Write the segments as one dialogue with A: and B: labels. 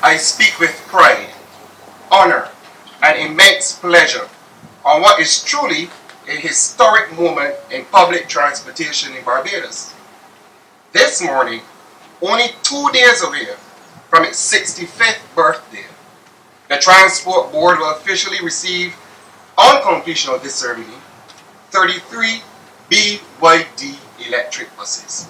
A: I speak with pride, honor, and immense pleasure on what is truly a historic moment in public transportation in Barbados. This morning, only 2 days away from its 65th birthday, the Transport Board will officially receive, on completion of this ceremony, 33 BYD electric buses.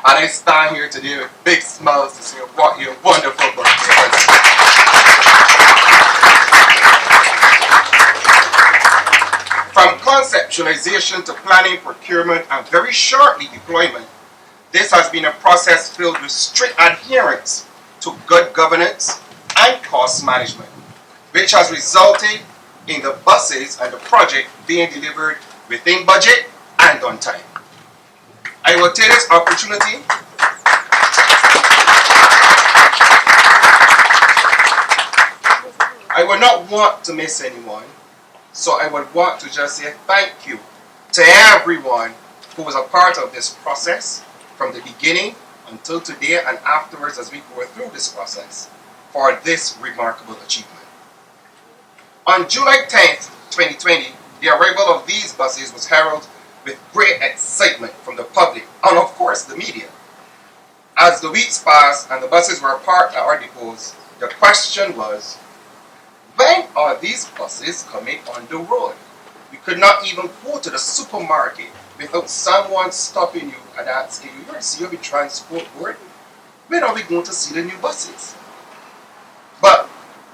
A: And I stand here today with big smiles to say what a wonderful birthday present. From conceptualization to planning, procurement, and very shortly deployment, this has been a process filled with strict adherence to good governance and cost management, which has resulted in the buses and the project being delivered within budget and on time. I will take this opportunity I would not want to miss anyone, so I would want to just say thank you to everyone who was a part of this process from the beginning until today and afterwards as we go through this process for this remarkable achievement. On July 10th, 2020, the arrival of these buses was heralded with great excitement from the public and of course the media. As the weeks passed and the buses were parked at our depots, the question was, when are these buses coming on the road? We could not even go to the supermarket without someone stopping you and asking you, you're a COB Transport Board, when are we going to see the new buses? But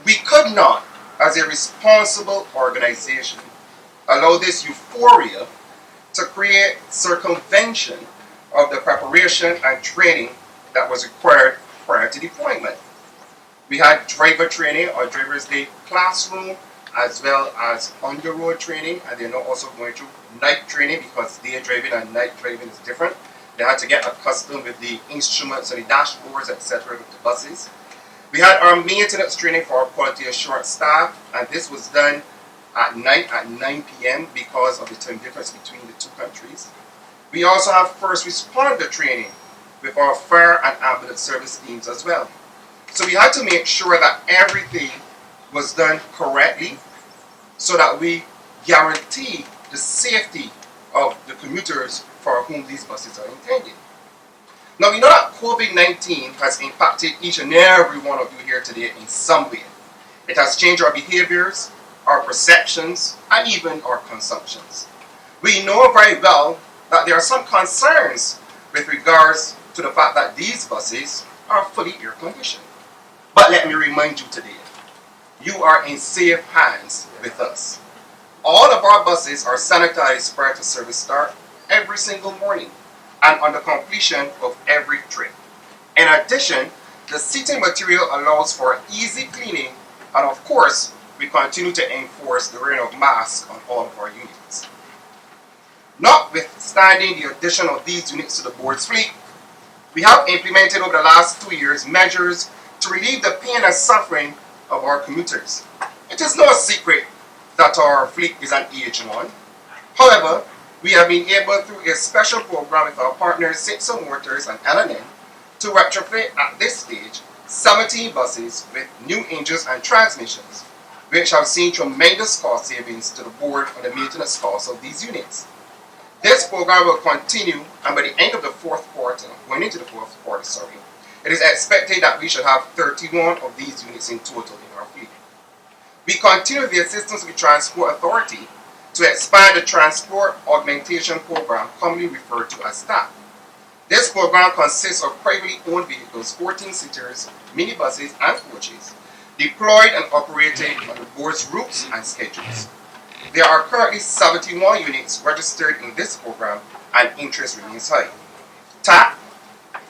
A: we could not, as a responsible organization, allow this euphoria to create circumvention of the preparation and training that was required prior to deployment. We had driver training or driver's day classroom as well as on-the-road training, and they're now also going through night training because day driving and night driving is different. They had to get accustomed with the instruments and the dashboards, etc. with the buses. We had our maintenance training for our quality assurance staff, and this was done at night at 9 p.m. because of the time difference between the two countries. We also have first responder training with our fire and ambulance service teams as well. So we had to make sure that everything was done correctly so that we guarantee the safety of the commuters for whom these buses are intended. Now we know that COVID-19 has impacted each and every one of you here today in some way. It has changed our behaviors, our perceptions, and even our consumptions. We know very well that there are some concerns with regards to the fact that these buses are fully air conditioned. But let me remind you today, you are in safe hands with us. All of our buses are sanitized prior to service start every single morning and on the completion of every trip. In addition, the seating material allows for easy cleaning, and of course, we continue to enforce the wearing of masks on all of our units. Notwithstanding the addition of these units to the board's fleet, we have implemented over the last 2 years measures to relieve the pain and suffering of our commuters. It is no secret that our fleet is an aged one. However, we have been able through a special program with our partners Simpson Motors and L&N to retrofit at this stage 17 buses with new engines and transmissions, which have seen tremendous cost savings to the board on the maintenance costs of these units. This program will continue, and by the end of the fourth quarter, it is expected that we should have 31 of these units in total in our fleet. We continue the assistance of the Transport Authority to expand the Transport Augmentation Program, commonly referred to as TAP. This program consists of privately owned vehicles, 14-seaters, minibuses, and coaches, deployed and operated on the board's routes and schedules. There are currently 71 units registered in this program, and interest remains high. TAP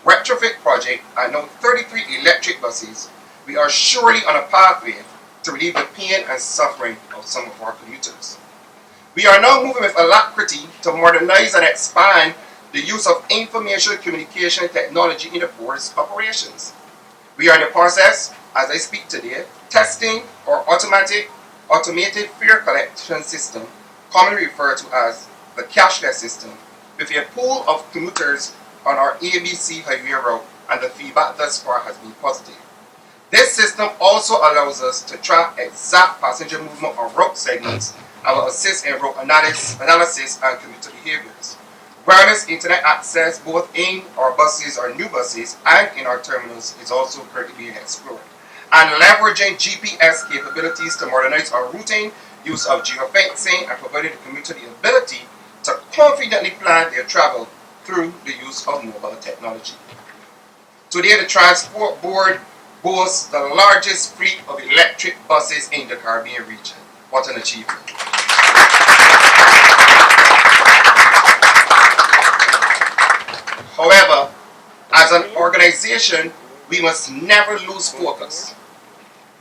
A: retrofit project and now 33 electric buses, we are surely on a pathway to relieve the pain and suffering of some of our commuters. We are now moving with alacrity to modernize and expand the use of information communication technology in the board's operations. We are in the process, as I speak today, testing our automated fare collection system, commonly referred to as the cashless system, with a pool of commuters on our ABC highway route, and the feedback thus far has been positive. This system also allows us to track exact passenger movement on route segments and will assist in route analysis and commuter behaviors. Wireless internet access both in our buses or new buses and in our terminals is also currently being explored. And leveraging GPS capabilities to modernize our routing, use of geofencing, and providing the commuter the ability to confidently plan their travel through the use of mobile technology. Today, the Transport Board boasts the largest fleet of electric buses in the Caribbean region. What an achievement. However, as an organization, we must never lose focus.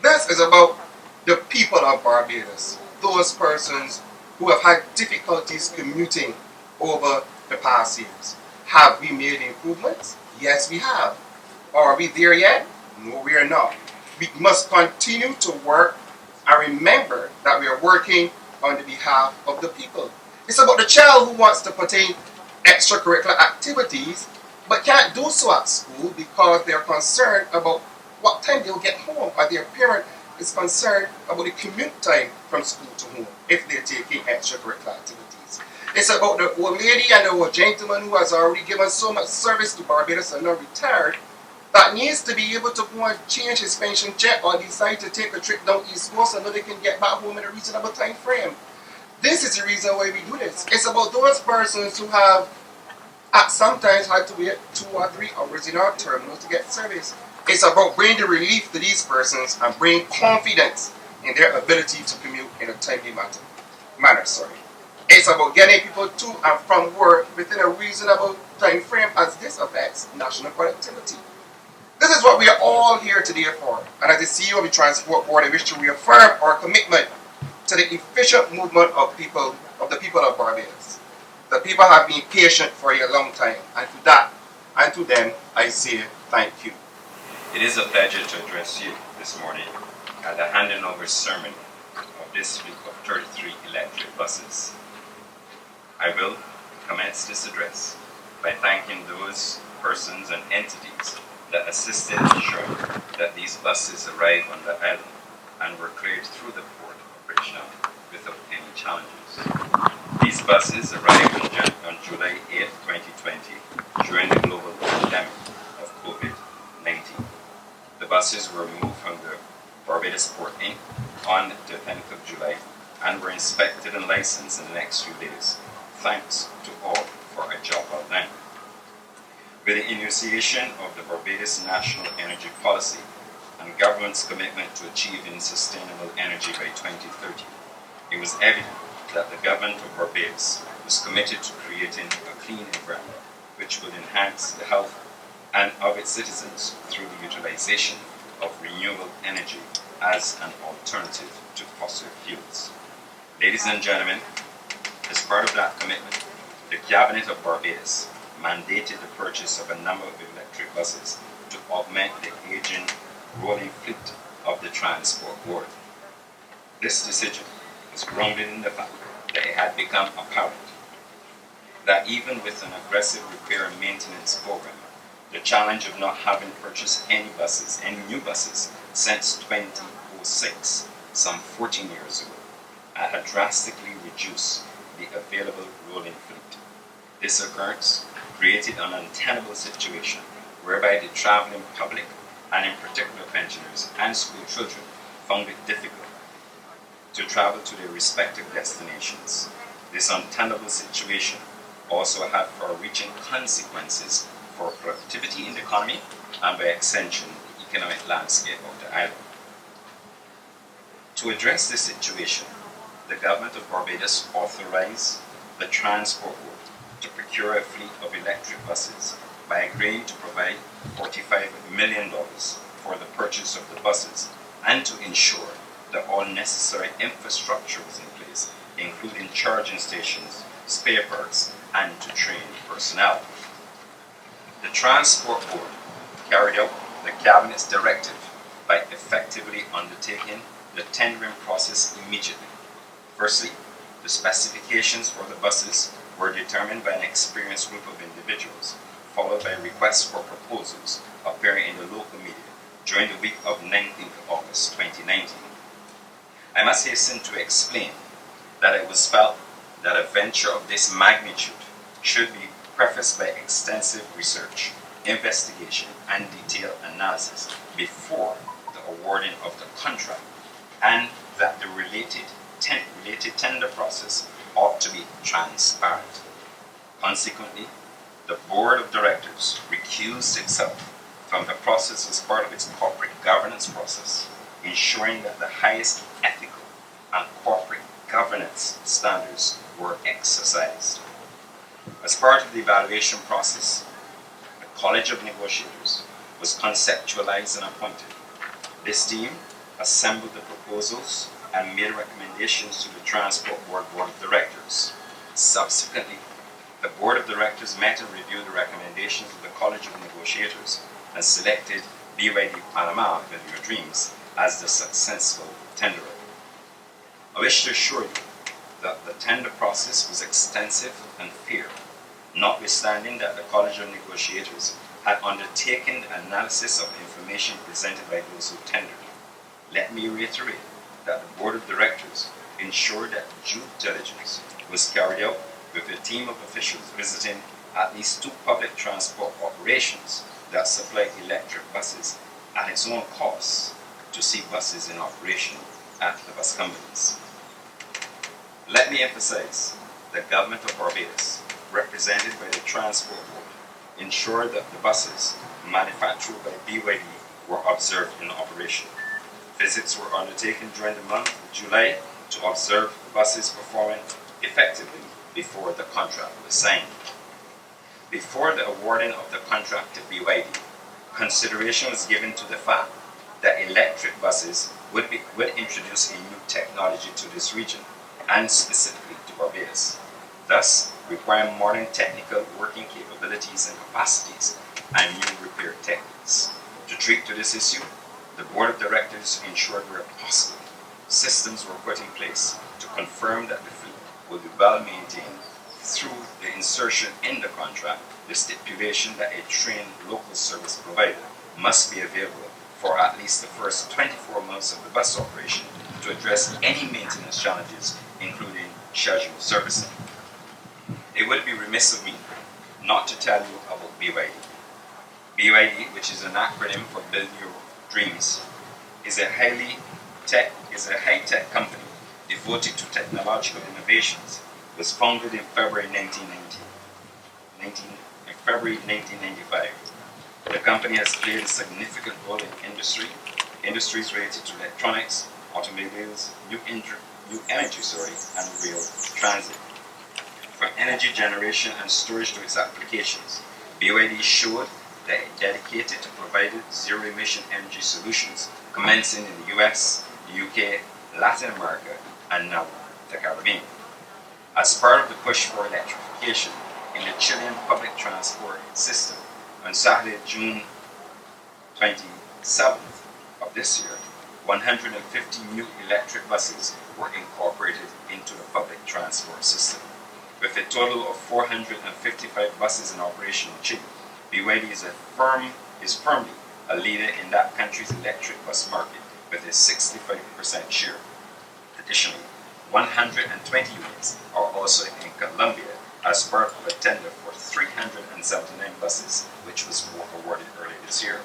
A: This is about the people of Barbados, those persons who have had difficulties commuting over the past years. Have we made improvements? Yes, we have. Are we there yet? No, we are not. We must continue to work and remember that we are working on the behalf of the people. It's about the child who wants to partake extracurricular activities but can't do so at school because they're concerned about what time they'll get home, or their parent is concerned about the commute time from school to home if they're taking extracurricular activities. It's about the old lady and the old gentleman who has already given so much service to Barbados and now retired that needs to be able to go and change his pension check or decide to take a trip down East Coast so that they can get back home in a reasonable time frame. This is the reason why we do this. It's about those persons who have sometimes had to wait 2 or 3 hours in our terminal to get service. It's about bringing the relief to these persons and bringing confidence in their ability to commute in a timely manner. It's about getting people to and from work within a reasonable time frame, as this affects national productivity. This is what we are all here today for. And as the CEO of the Transport Board, I wish to reaffirm our commitment to the efficient movement of the people of Barbados. The people have been patient for a long time, and to that and to them I say thank you.
B: It is a pleasure to address you this morning at the handing over ceremony of this fleet of 33 electric buses. I will commence this address by thanking those persons and entities that assisted in ensuring that these buses arrived on the island and were cleared through the port operational without any challenges. These buses arrived on July 8, 2020 during the global pandemic of COVID-19. The buses were moved from the Barbados Port Inc. on the 10th of July and were inspected and licensed in the next few days. Thanks to all for a job well done. With the initiation of the Barbados National Energy Policy and government's commitment to achieving sustainable energy by 2030, it was evident that the government of Barbados was committed to creating a clean environment which would enhance the health and of its citizens through the utilization of renewable energy as an alternative to fossil fuels. Ladies and gentlemen, as part of that commitment, the Cabinet of Barbados mandated the purchase of a number of electric buses to augment the aging rolling fleet of the Transport Board. This decision is grounded in the fact that it had become apparent that even with an aggressive repair and maintenance program, the challenge of not having purchased any new buses since 2006, some 14 years ago, had drastically reduced the available rolling fleet. This occurrence created an untenable situation whereby the traveling public, and in particular pensioners and school children, found it difficult to travel to their respective destinations. This untenable situation also had far-reaching consequences for productivity in the economy and by extension the economic landscape of the island. To address this situation, the government of Barbados authorized the Transport Board to procure a fleet of electric buses by agreeing to provide $45 million for the purchase of the buses and to ensure that all necessary infrastructure was in place, including charging stations, spare parts, and to train personnel. The Transport Board carried out the Cabinet's directive by effectively undertaking the tendering process immediately. Firstly, the specifications for the buses were determined by an experienced group of individuals, followed by requests for proposals appearing in the local media during the week of 19th August 2019. I must hasten to explain that it was felt that a venture of this magnitude should be prefaced by extensive research, investigation, and detailed analysis before the awarding of the contract, and that the related tender process ought to be transparent. Consequently, the Board of Directors recused itself from the process as part of its corporate governance process, ensuring that the highest ethical and corporate governance standards were exercised. As part of the evaluation process, the College of Negotiators was conceptualized and appointed. This team assembled the proposals and made recommendations to the Transport Board of Directors. Subsequently, the Board of Directors met and reviewed the recommendations of the College of Negotiators and selected BYD Panama Build Your Dreams as the successful tenderer. I wish to assure you that the tender process was extensive and fair, notwithstanding that the College of Negotiators had undertaken the analysis of information presented by those who tendered. Let me reiterate that the Board of Directors ensured that due diligence was carried out with a team of officials visiting at least 2 public transport operations that supply electric buses at its own cost to see buses in operation at the bus companies. Let me emphasize the government of Barbados, represented by the Transport Board, ensured that the buses manufactured by BYD were observed in operation. Visits were undertaken during the month of July to observe the buses performing effectively before the contract was signed. Before the awarding of the contract to BYD, consideration was given to the fact that electric buses would introduce a new technology to this region, and specifically to Barbados, thus requiring modern technical working capabilities and capacities and new repair techniques. To treat to this issue, the Board of Directors ensured where possible systems were put in place to confirm that the fleet would be well maintained through the insertion in the contract the stipulation that a trained local service provider must be available for at least the first 24 months of the bus operation to address any maintenance challenges, including scheduled servicing. It would be remiss of me not to tell you about BYD. BYD, which is an acronym for Build Your Dreams, is a high-tech company devoted to technological innovations. It was founded in February 1995. The company has played a significant role in industries related to electronics, automobiles, new energy, and rail transit. From energy generation and storage to its applications, BYD showed that it dedicated to providing zero-emission energy solutions, commencing in the US, the UK, Latin America, and now the Caribbean. As part of the push for electrification in the Chilean public transport system, on Saturday, June 27th of this year, 150 new electric buses were incorporated into the public transport system. With a total of 455 buses in operation in Chile, BYD is firmly a leader in that country's electric bus market with a 65% share. Additionally, 120 units are also in Colombia as part of a tender for 379 buses, which was awarded earlier this year.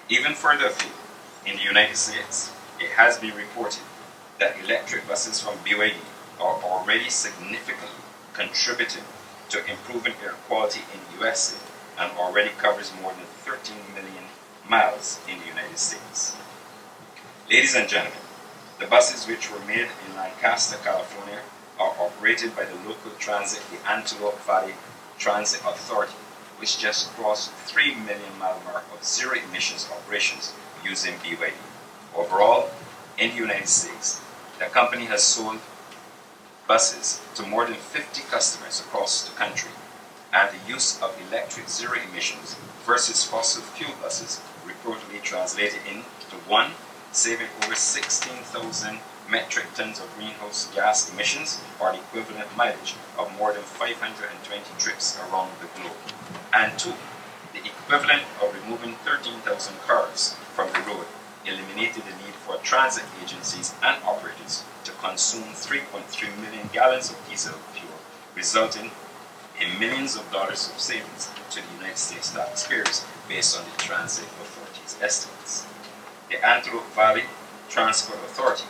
B: Even further afield, in the United States, it has been reported that electric buses from BYD are already significantly contributing to improving air quality in the USA and already covers more than 13 million miles in the United States. Ladies and gentlemen, the buses which were made in Lancaster, California are operated by the local transit, the Antelope Valley Transit Authority, which just crossed 3 million mile mark of zero emissions operations using BYD. Overall, in the United States, the company has sold buses to more than 50 customers across the country, and the use of electric zero emissions versus fossil fuel buses reportedly translated into 1. Saving over 16,000 metric tons of greenhouse gas emissions, or the equivalent mileage of more than 520 trips around the globe, and 2. The equivalent of removing 13,000 cars from the road, eliminated the need for transit agencies and operators to consume 3.3 million gallons of diesel fuel, resulting in millions of dollars of savings to the United States taxpayers based on the Transit Authority's estimates. The Antelope Valley Transport Authority,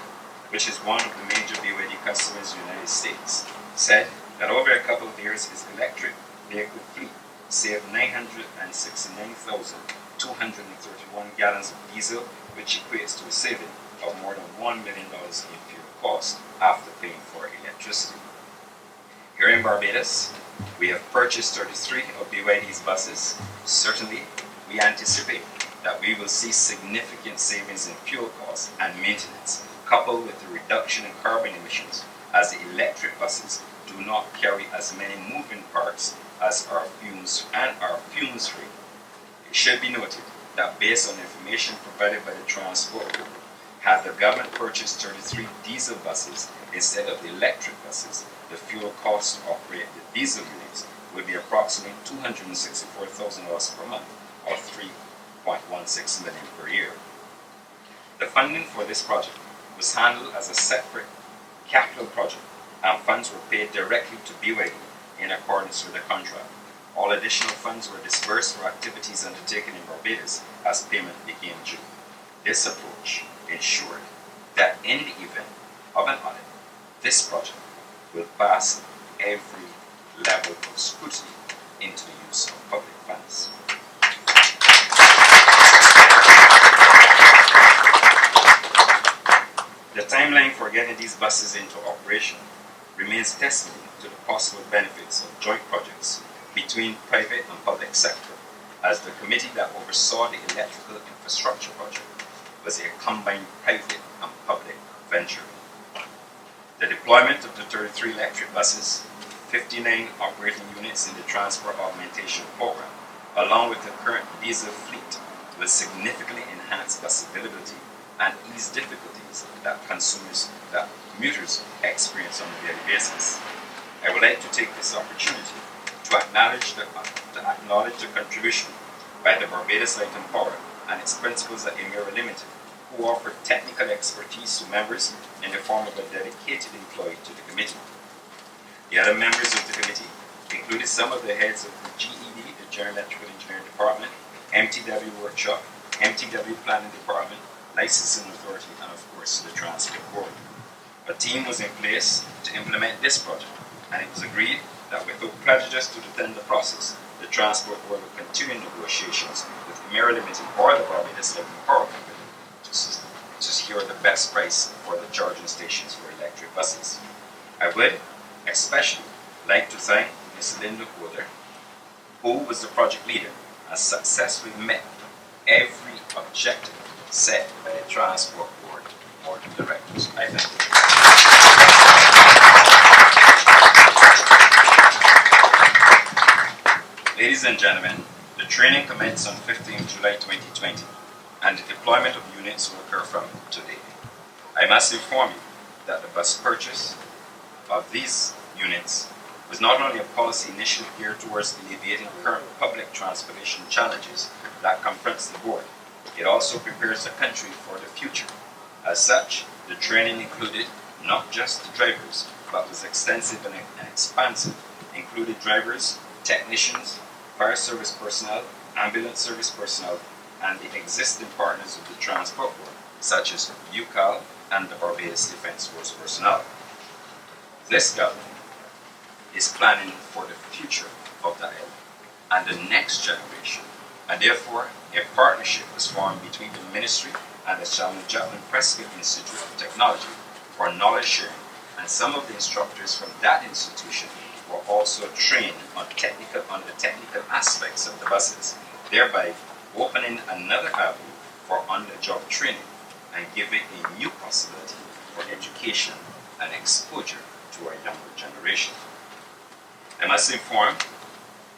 B: which is one of the major BYD customers in the United States, said that over a couple of years its electric vehicle fleet saved 969,231 gallons of diesel, which equates to a saving of more than $1 million in fuel cost after paying for electricity. Here in Barbados, we have purchased 33 of BYD's buses. Certainly, we anticipate that we will see significant savings in fuel costs and maintenance, coupled with the reduction in carbon emissions, as the electric buses do not carry as many moving parts as our fumes free. It should be noted that based on information provided by the Transport Board, had the government purchased 33 diesel buses instead of the electric buses, the fuel cost to operate the diesel units would be approximately $264,000 per month, or $3.16 million per year. The funding for this project was handled as a separate capital project, and funds were paid directly to BYD in accordance with the contract. All additional funds were disbursed for activities undertaken in Barbados as payment became due. This approach ensured that in the event of an audit, this project will pass every level of scrutiny into the use of public funds. The timeline for getting these buses into operation remains testimony to the possible benefits of joint projects between private and public sector, as the committee that oversaw the electrical infrastructure project was a combined private and public venture. The deployment of the 33 electric buses, 59 operating units in the Transport Augmentation Program, along with the current diesel fleet, will significantly enhance bus availability and ease difficulties that commuters experience on a daily basis. I would like to take this opportunity to acknowledge the contribution by the Barbados Light and Power and its principals at Emira Limited, who offer technical expertise to members in the form of a dedicated employee to the committee. The other members of the committee included some of the heads of the GED, the General Electrical Engineering Department, MTW Workshop, MTW Planning Department, Licensing Authority, and of course the Transport Board. A team was in place to implement this project, and it was agreed that without prejudice to the tender process, the Transport Board will continue negotiations with Emira Limited or the Barbados Light and Power Company to secure the best price for the charging stations for electric buses. I would especially like to thank Ms. Linda Holder, who was the project leader and successfully met every objective set by the Transport Board of Directors. I thank you. Ladies and gentlemen, the training commenced on 15 July 2020, and the deployment of units will occur from today. I must inform you that the bus purchase of these units was not only a policy initiative geared towards alleviating current public transportation challenges that confronts the board, it also prepares the country for the future. As such, the training included not just the drivers, but was extensive and expansive, included drivers, technicians, fire service personnel, ambulance service personnel, and the existing partners of the Transport Board, such as UCAL and the Barbados Defence Force personnel. This government is planning for the future of the island and the next generation, and therefore a partnership was formed between the Ministry and the Samuel Chapman Prescott Institute of Technology for knowledge sharing, and some of the instructors from that institution were also trained on the technical aspects of the buses, thereby opening another avenue for on-the-job training and giving a new possibility for education and exposure to our younger generation. I must inform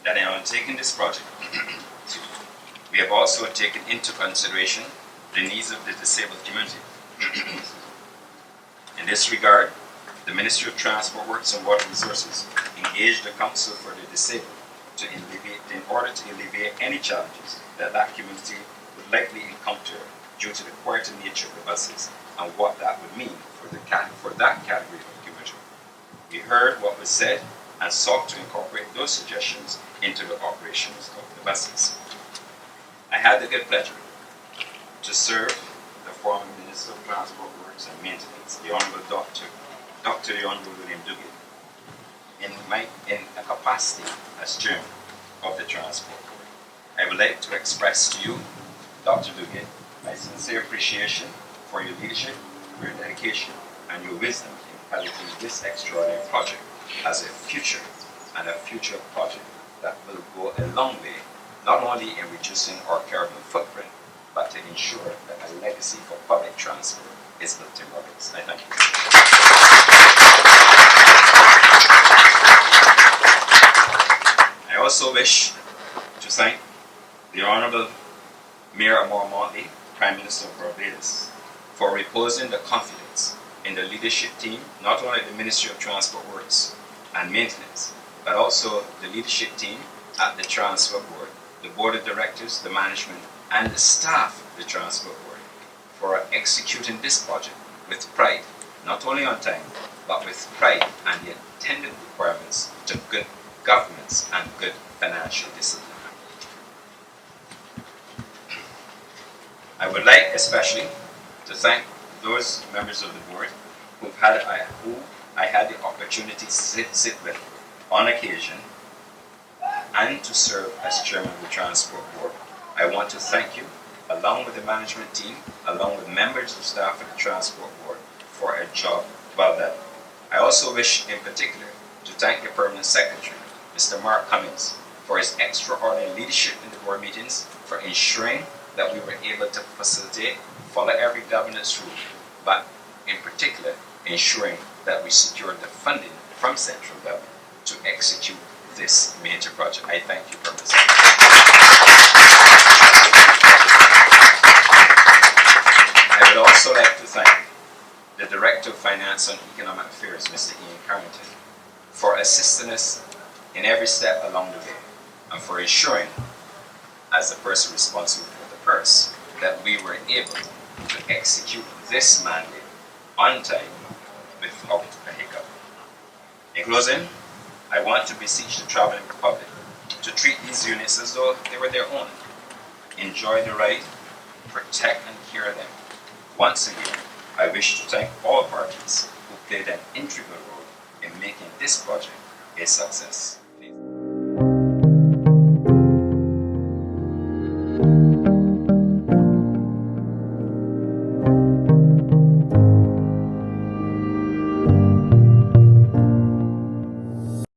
B: that in undertaking this project, we have also taken into consideration the needs of the disabled community. In this regard, the Ministry of Transport, Works and Water Resources engaged the Council for the Disabled in order to alleviate any challenges that community would likely encounter due to the quieter nature of the buses and what that would mean for that category of commuter. We heard what was said and sought to incorporate those suggestions into the operations of the buses. I had the good pleasure to serve the former Minister of Transport Works and Maintenance, the Honourable Dr. the Honourable William Dugan, in a capacity as Chairman of the Transport Board. I would like to express to you, Dr. Dugan, my sincere appreciation for your leadership, your dedication, and your wisdom in piloting this extraordinary project as a future project that will go a long way, not only in reducing our carbon footprint, but to ensure that a legacy for public transport is built in Barbados. I thank you. I also wish to thank the Honourable Mayor Amor Motley, Prime Minister of Barbados, for reposing the confidence in the leadership team, not only the Ministry of Transport Works and Maintenance, but also the leadership team at the Transport Board, the Board of Directors, the management, and the staff of the Transport Board for executing this project with pride, not only on time, but with pride and the attendant requirements to good governance and good financial discipline. I would like especially to thank those members of the board who I had the opportunity to sit with on occasion and to serve as Chairman of the Transport Board. I want to thank you, along with the management team, along with members of staff of the Transport Board, for a job well done. I also wish in particular to thank the Permanent Secretary, Mr. Mark Cummings, for his extraordinary leadership in the board meetings, for ensuring that we were able to facilitate, follow every governance rule, but in particular, ensuring that we secured the funding from central government to execute this major project. I thank you, Permanent Secretary. I would also like to thank the Director of Finance and Economic Affairs, Mr. Ian Carrington, for assisting us in every step along the way and for ensuring, as the person responsible for the purse, that we were able to execute this mandate on time without a hiccup. In closing, I want to beseech the traveling public to treat these units as though they were their own. Enjoy the ride, protect and care them. Once again, I wish to thank all parties who played an integral role in making this project a success.